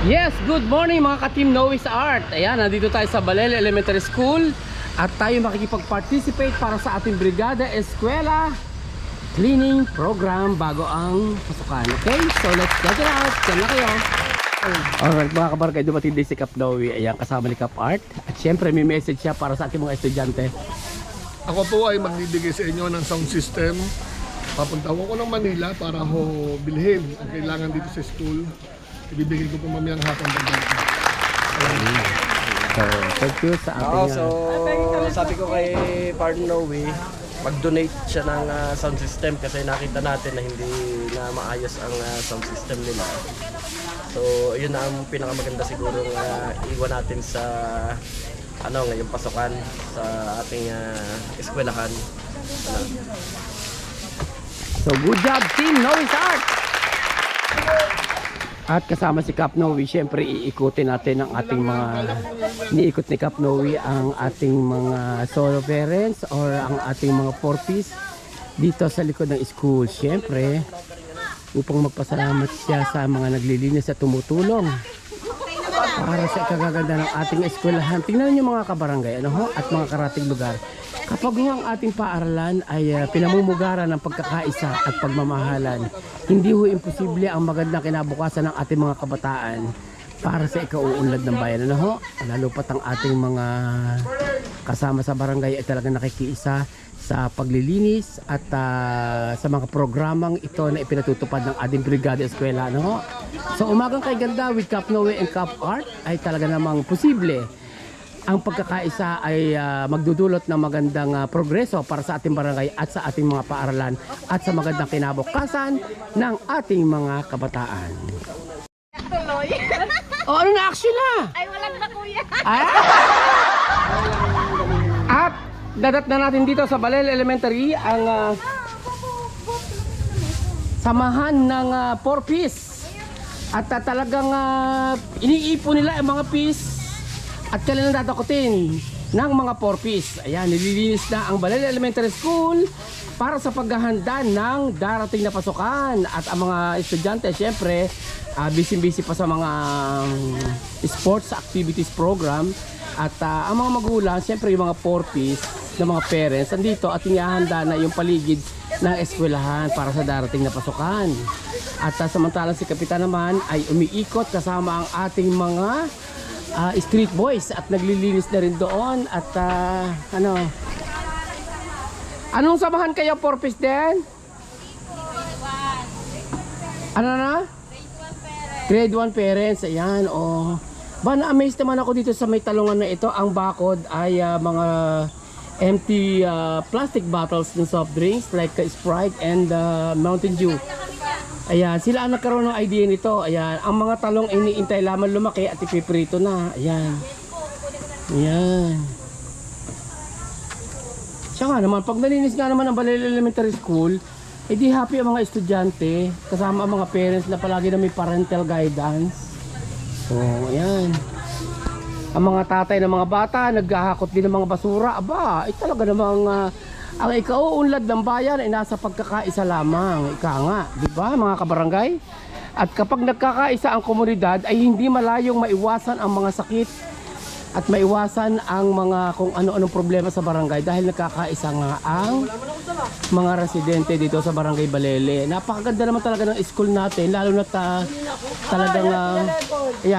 Yes, good morning mga ka-Team Noise Art. Ayan, nandito tayo sa Balele Elementary School at tayo makikipag-participate para sa ating Brigada Eskwela cleaning program bago ang pasukan. Okay, so let's get it out. Diyan na kayo. Alright mga kabarangay, dumating din si Kap Noe. Ayan, kasama ni Kap Art. At syempre may message siya para sa ating mga estudyante. Ako po ay magbibigay sa inyo ng sound system. Papunta ko ng Manila para ho bilhin ang kailangan dito sa school. Ibibigay ko po mamayang hapon pagdating. So, thank you sa ating... So sabi ko kay Partner Noe, mag-donate siya ng sound system kasi nakita natin na hindi na maayos ang sound system nila. So yun na ang pinakamaganda siguro iwan natin sa ngayong pasukan sa ating eskwelahan. So good job Team Noise Art! At kasama si Kap Noe, syempre iikutin natin ang ating mga iniikot ni Kap Noe ang ating mga solo parents or ang ating mga 4-piece dito sa likod ng school. Syempre upang magpasalamat siya sa mga naglilinis at tumutulong para sa ikagaganda ng ating eskwelahan. Tingnan niyo mga kabarangay at mga karating lugar. Kapag ang ating paaralan ay pinamumugaran ng pagkakaisa at pagmamahalan, hindi ho imposible ang magandang kinabukasan ng ating mga kabataan para sa ikauunlad ng bayan. Lalo pat ang ating mga kasama sa barangay ay talagang nakikiisa sa paglilinis at sa mga programang ito na ipinatutupad ng ating Brigada Eskwela. So umagang kay ganda with Kap Noe and Kap Art ay talaga namang posible ang pagkakaisa ay magdudulot ng magandang progreso para sa ating barangay at sa ating mga paaralan at sa magandang kinabukasan ng ating mga kabataan. Tuloy. O ano na action na? Ay, walang na kuya. At dadat na natin dito sa Balele Elementary ang samahan ng 4-piece. At talagang iniipon nila ang mga piece at kailan dadakutin ng mga 4-piece. Ayan, nililinis na ang Balele Elementary School para sa paghahanda ng darating na pasukan. At ang mga estudyante, syempre, busy-busy pa sa mga sports activities program. At ang mga magulang, syempre yung mga 4-piece ng mga parents, andito at inihahanda na yung paligid ng eskwelahan para sa darating na pasukan. At samantalang si Kapitan naman ay umiikot kasama ang ating mga street boys at naglilinis na rin doon at anong samahan kayo 4-piece din? Ano na? Grade 1 parents. Ayan, na-amaze naman ako dito sa may talungan na ito. Ang bakod ay mga empty plastic bottles ng soft drinks like Sprite and Mountain Dew. Ayan, sila ang nagkaroon ng idea nito. Ayan, ang mga talong ay iniintay lamang lumaki at ipiprito na. Ayan. Ayan. Siya nga naman, pag nalinis nga naman ang Balele Elementary School, edi happy ang mga estudyante, kasama ang mga parents na palagi na may parental guidance. So, ayan. Ang mga tatay ng mga bata, naghahakot din ng mga basura. Aba, talaga namang ang ikauunlad ng bayan ay nasa pagkakaisa lamang. Ika nga, di ba mga kabarangay? At kapag nagkakaisa ang komunidad ay hindi malayong maiwasan ang mga sakit at maiwasan ang mga kung ano-anong problema sa barangay dahil nagkakaisa nga ang mga residente dito sa Barangay Balele. Napakaganda naman talaga ng school natin, lalo na talagang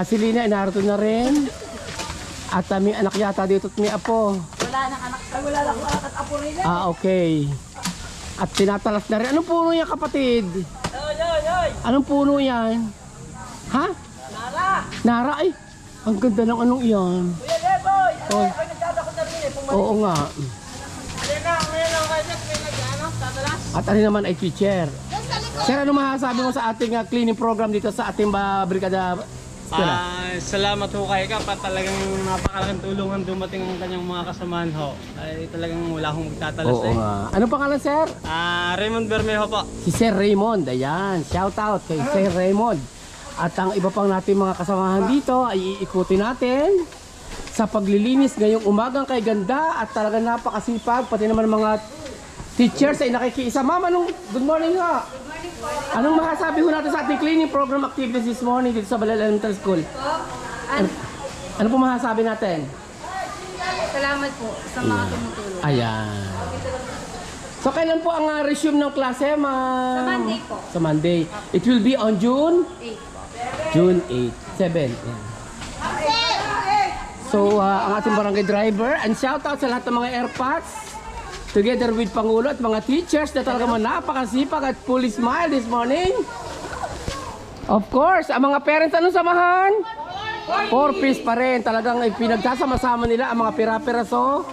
si Lina narito na rin. At may anak yata dito at may apo. Wala nang anak. Ay, wala lang anak at apo rin. Okay. At tinatalas na rin. Anong puno yan, kapatid? Anong puno yan? Ha? Nara. Nara, ay. Ang ganda ng anong iyan. Kuya Leboy. Oh. Ay, nagdadako na rin eh. Oo nga. Alin na, ngayon lang kayo may tatalas. At ano naman ay teacher. Sir, ano masasabi mo sa ating cleaning program dito sa ating Brigada Eskwela? Salamat ho kay Kap at talagang napakalaking tulungan dumating ang kanyang mga kasamahan ho. Ay talagang wala akong magtatalas Oo nga. Anong pangalan, sir? Raymond Bermejo po. Si Sir Raymond. Ayan. Shout out kay Sir Raymond. At ang iba pang natin mga kasamahan dito ay iikutin natin sa paglilinis ngayong umagang kay ganda at talagang napakasipag. Pati naman mga teachers ay nakikiisa. Ma'am, good morning ha. Good morning po. Anong masasabi ho natin sa ating cleaning program activities this morning dito sa Balele Elementary School? Ano po masasabi natin? Salamat po sa mga tumutulong. Ayan. So kailan po ang resume ng klase, ma'am? Sa Monday po. Sa Monday. It will be on June? 8 po. June 8. 7. Yan. So ang ating barangay driver, and shout out sa lahat ng mga airpods, together with Pangulo at mga teachers na talaga napakasipag at fully smile this morning. Of course, ang mga parents, anong samahan? 4-piece pa rin. Talagang pinagsasama-sama nila ang mga pira-piraso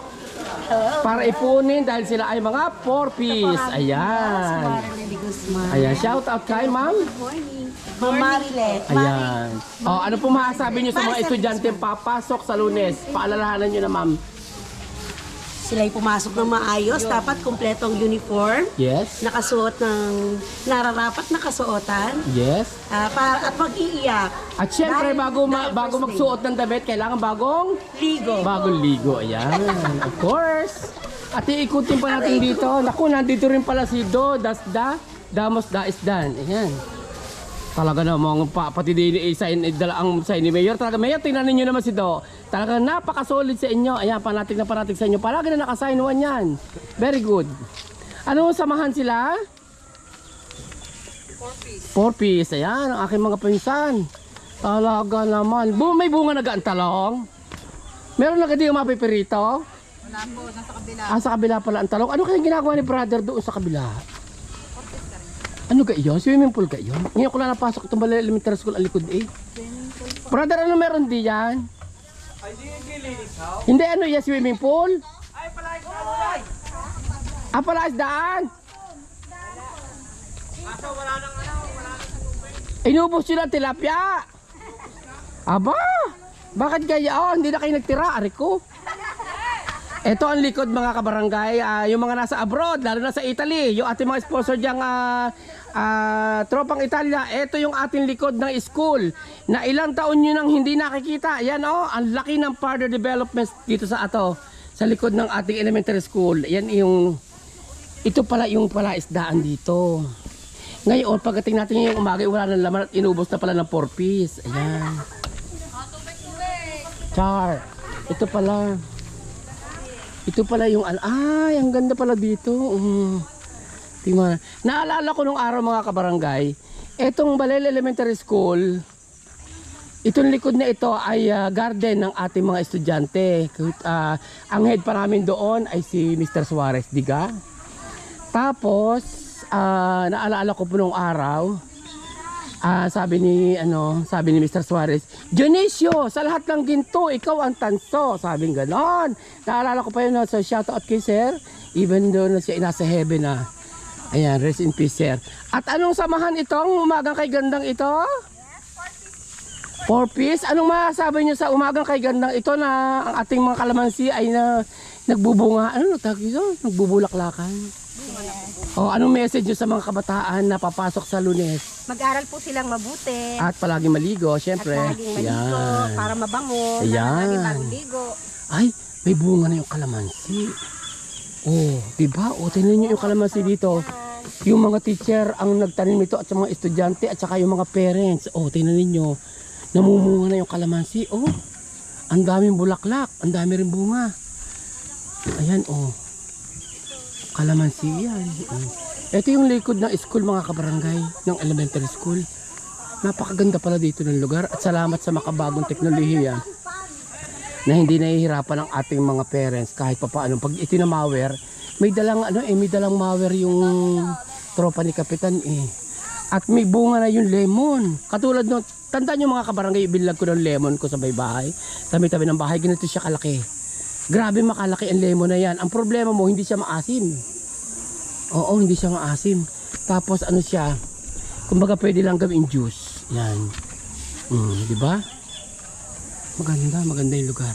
para ipunin dahil sila ay mga 4-piece. Ayan. Ayan, shout out kay ma'am. Ma'am Marilet. Ayan. O, ano po masasabi nyo sa mga estudyante papasok sa Lunes? Paalalahanan nyo na ma'am. Sila'y pumasok ng maayos, dapat kumpletong uniform, Yes. nakasuot ng nararapat na kasuotan, Yes. at mag-iiyak. At syempre, Dahil bago first magsuot ng damit, kailangan bagong ligo. ligo. Ayan. Of course. At iikutin pa natin dito. Naku, nandito rin pala si Do, Dasda, Damos, Daisdan. Ayan. Talaga namang pati din sign ang sign ni Mayor. Talaga Mayor, tingnan niyo naman si Do. Talaga napaka-solid sa inyo. Ayan, panatig sa inyo. Palagi na naka-sign 1 yan. Very good. Ano samahan sila? 4-piece. Ayan, ang aking mga pinsan. Talaga naman. May bunga na talong? Meron na di yung mapipirito? Wala po, nasa kabila. Sa kabila pala ang talong. Ano kayang ginagawa ni brother doon sa kabila? Ano ka iyon? Swimming pool ka iyon? Ngayon ko lang napasok itong Balele Elementary School ang likod eh. Brother, ano meron di yan? Ay, di yung gilinis ha? Hindi, ano yan? Swimming pool? Ay, palagi ko alulay! Pala isdaan? Kaso wala nang Inubos nyo ng tilapia. Aba, bakit kaya? Oh, hindi na kayo nagtira, ari ko. Ito ang likod mga kabarangay, yung mga nasa abroad, lalo na sa Italy, yung ating mga sponsor diyang tropang Italia. Ito yung ating likod ng school na ilang taon nyo nang hindi nakikita. Yan ang laki ng further developments dito sa sa likod ng ating elementary school. Yan ito pala yung isdaan dito. Ngayon, pagdating natin yung umaga, wala nang laman at inubos na pala ng 4-piece. Ayan. Char. Ito pala yung ang ganda pala dito. Tingnan. Naalala ko nung araw mga kabarangay, etong Balele Elementary School, itong likod na ito ay garden ng ating mga estudyante. Ang head pa namin doon ay si Mr. Suarez Diga. Tapos, naalala ko po nung araw, sabi ni Mr. Suarez, Dionisio, sa lahat ng ginto, ikaw ang tanso. Sabing ganon. Naalala ko pa yun, so shout out kay Sir, even though na siya nasa heaven na. Ayan, rest in peace, Sir. At anong samahan itong umagang kay gandang ito? 4-piece. Anong masasabi niyo sa umagang kay gandang ito na ang ating mga kalamansi ay nagbubunga? Ano tawag ito? Nagbubulaklakan. Anong message nyo sa mga kabataan na papasok sa Lunes? Mag-aral po silang mabuti. At palagi maligo, syempre. At laging maligo para mabango. Ayan. Bagong ligo. Ay, may bunga na yung kalamansi. Diba? Tingnan nyo yung kalamansi dito. Yung mga teacher ang nagtanim nito at sa mga estudyante at saka yung mga parents. Tingnan niyo, namumunga na yung kalamansi. Ang daming bulaklak, ang dami rin bunga. Ayan, kalamansi yan. Ito yung likod ng school mga kabarangay, ng elementary school. Napakaganda pala dito ng lugar at salamat sa makabagong teknolohiya na hindi nahihirapan ang ating mga parents kahit papaano. Pag itinamawer, may dalang mawer yung tropa ni Kapitan At may bunga na yung lemon. Katulad no, tandaan nyo mga kabarangay, ibilag ko ng lemon ko sa bahay. Tabi-tabi ng bahay, ganito siya kalaki. Grabe makalaki ang lemon na yan. Ang problema mo, hindi siya maasim. Hindi siya maasim. Tapos siya, kumbaga pwede lang gawin juice. Yan. Di ba? Maganda yung lugar.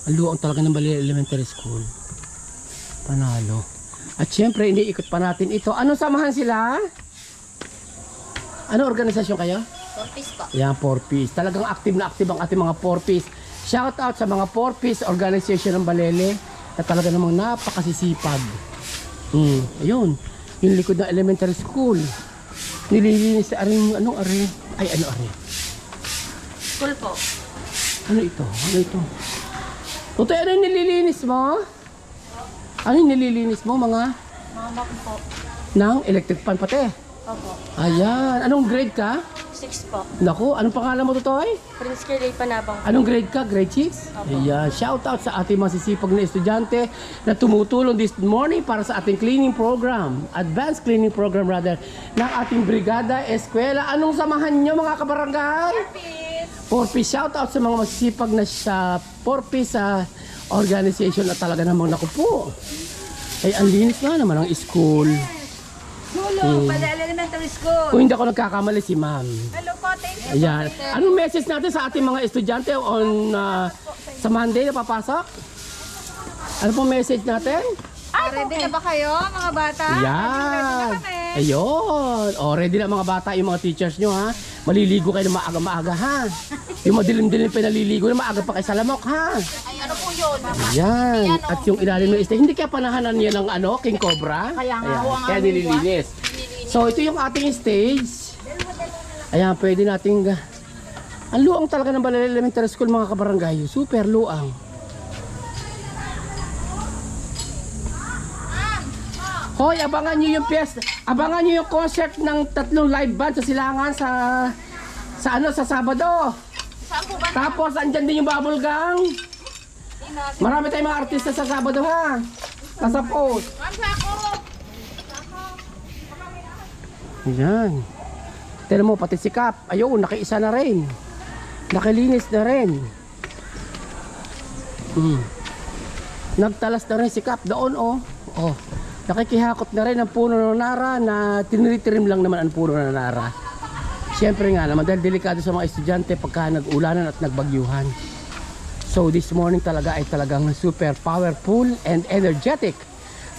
Ang luwang talaga ng Balele Elementary School. Panalo. At syempre, iniikot pa natin ito. Anong samahan sila? Ano organisasyon kayo? 4-piece po. Yan, 4-piece. Talagang active na active ang ating mga 4-piece. Shout out sa mga 4-piece organization ng Balele na talaga namang napakasisipag. Ayun. Yung likod ng elementary school. Nililinis sa aring, anong are? Ay, ano are? School po. Ano ito? Ano ito? Tutoy, ano yung nililinis mo? Ano yung nililinis mo, mga? Mama ko po. Ng electric fan pati. Opo. Ayan. Anong grade ka? 6 po. Naku, anong pangalan mo, Tutoy? Prince Kelly Panabang. Anong grade ka? Grade 6? Ayan. Shout out sa ating masisipag na estudyante na tumutulong this morning para sa ating cleaning program. Advanced cleaning program rather ng ating Brigada Eskwela. Anong samahan nyo mga kabarangay? Porpis. Shout out sa mga masisipag na sa Porpis sa organization na talaga namang naku po. Ay, ang linis nga naman ang school. Lolo, Balala Elementary School. Kung hindi ako nagkakamali si ma'am. Hello po, thank you. Ayan. Anong message natin sa ating mga estudyante on sa Monday na papasok? Ano pong message natin? Ready na ba kayo, mga bata? Yan. kami. Ayun. O, ready na mga bata, yung mga teachers nyo ha. Maliligo kayo na maaga-maaga ha. Yung madilim-dilim pinaliligo na maaga pa kayo sa lamok ha. Ay, ano po yun? Yan. At yung ilalim ng stage, hindi kaya panahanan niya ng ano, King Cobra? Kaya nga, Ayan. huwag nga Kaya nililinis. So, ito yung ating stage. Ayan, pwede nating... ang luang talaga ng Balala Elementary School mga kabarangay. Super luang. Hoy, abangan nyo yung fiesta. Abangan nyo yung concert ng 3 live band sa Silangan sa Sabado. Saan po ba? Tapos andyan din yung bubble gang. Marami tayong mga artista sa Sabado ha. Nasa post. Ayan. Tignan mo pati si Kap. Ayun, nakiisa na rin. Nakilinis na rin. Nagtalas na rin si Kap doon oh. Oh. Nakikihakot na rin ang puno ng nara na tinitrim lang naman ang puno ng nara. Siyempre nga naman dahil delikado sa mga estudyante pagka nag-ulanan at nagbagyuhan. So this morning talaga ay talagang super powerful and energetic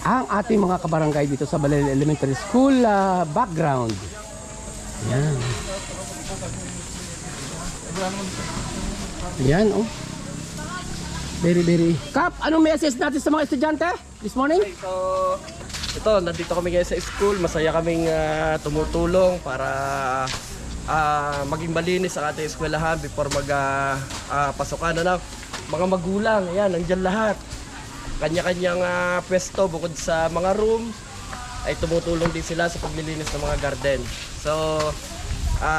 ang ating mga kabarangay dito sa Balala Elementary School background. Yan. Yan oh. Very. Kap, anong message natin sa mga estudyante this morning? So, ito, nandito kami ngayon sa school. Masaya kaming tumutulong para maging malinis ang ating eskwelahan before pasukan. Mga magulang, ayan, nandyan lahat. Kanya-kanyang pwesto bukod sa mga room, ay tumutulong din sila sa paglilinis ng mga garden. So,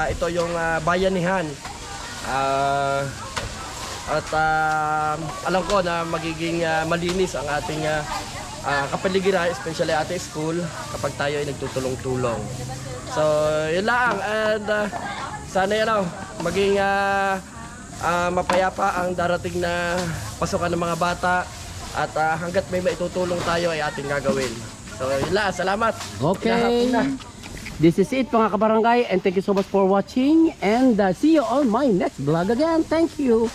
ito yung bayanihan. At alam ko na magiging malinis ang ating kapaligiran, especially ating school, kapag tayo ay nagtutulong-tulong. So, yun lang. And sana yan maging mapayapa ang darating na pasukan ng mga bata. At hanggat may maitutulong tayo ay ating gagawin. So, yun lang. Salamat. Okay. This is it mga kabarangay and thank you so much for watching and see you on my next vlog again. Thank you.